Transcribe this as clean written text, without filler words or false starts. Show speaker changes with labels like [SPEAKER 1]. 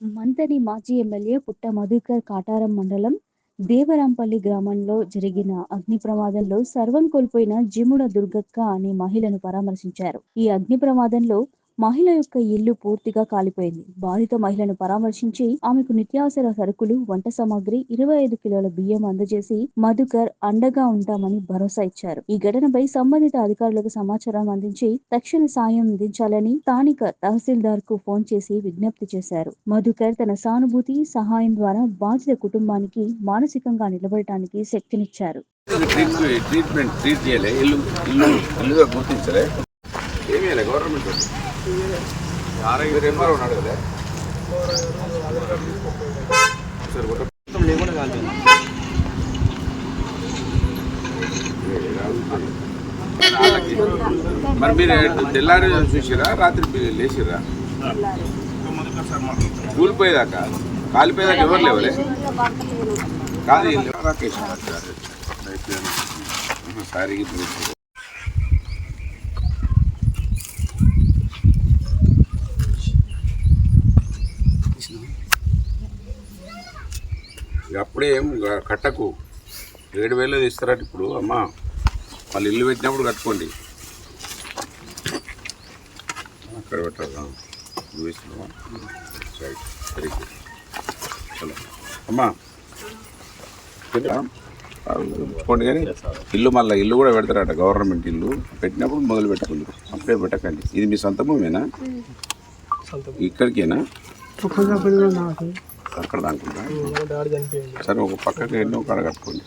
[SPEAKER 1] మంతని మాజీ ఎమ్మెల్యే పుట్ట మధుకర్ కాటారం మండలం దేవరాంపల్లి గ్రామంలో జరిగిన అగ్ని ప్రమాదంలో సర్వం కోల్పోయిన జిముడ దుర్గక్క అనే మహిళను పరామర్శించారు. ఈ అగ్ని ప్రమాదంలో మహిళ యొక్క ఇల్లు పూర్తిగా కాలిపోయింది. బాధిత మహిళను పరామర్శించి ఆమెకు నిత్యావసర సరుకులు, వంట సామాగ్రి, 25 కిలోల బియ్యం అందజేసి మధుకర్ అండగా ఉంటామని భరోసా ఇచ్చారు. ఈ ఘటనపై సంబంధిత అధికారులకు సమాచారం అందించి తక్షణ సాయం అందించాలని స్థానిక తహసీల్దార్ కు ఫోన్ చేసి విజ్ఞప్తి చేశారు. మధుకర్ తన సానుభూతి, సహాయం ద్వారా బాధిత కుటుంబానికి మానసికంగా నిలబడటానికి శక్తినిచ్చారు.
[SPEAKER 2] ట్రీట్ చేయలే, ఇల్లుగా గుర్తించలే, ఏమీ గవర్నమెంట్ ఆరోగ్య ఎంఆర్ఓ ఉన్నాడు కదా లేకుండా కాదు. మరి మీరు తెల్లారి చూసిరా, రాత్రి లేచిరా? కూలిపోయేదాకా కాలిపోయేదాకా ఎవరు లేవలే కాదు. రాకేష్ సారీ అప్పుడే ఏం కట్టకు, 7,000 ఇస్తారట ఇప్పుడు. అమ్మ వాళ్ళు ఇల్లు పెట్టినప్పుడు కట్టుకోండి. అక్కడ పెట్టాలి వెరీ గుడ్. హలో అమ్మా పోండి. కానీ ఇల్లు మళ్ళీ ఇల్లు కూడా పెడతారట, గవర్నమెంట్ ఇల్లు పెట్టినప్పుడు మొదలు పెట్టుకుంటారు, అప్పుడే పెట్టకండి. ఇది మీ సొంత భూమేనా? ఇక్కడికేనా? అక్కడ అనుకుంటా. సరే ఒక పక్కకి ఎన్నో కాడ కట్టుకోండి.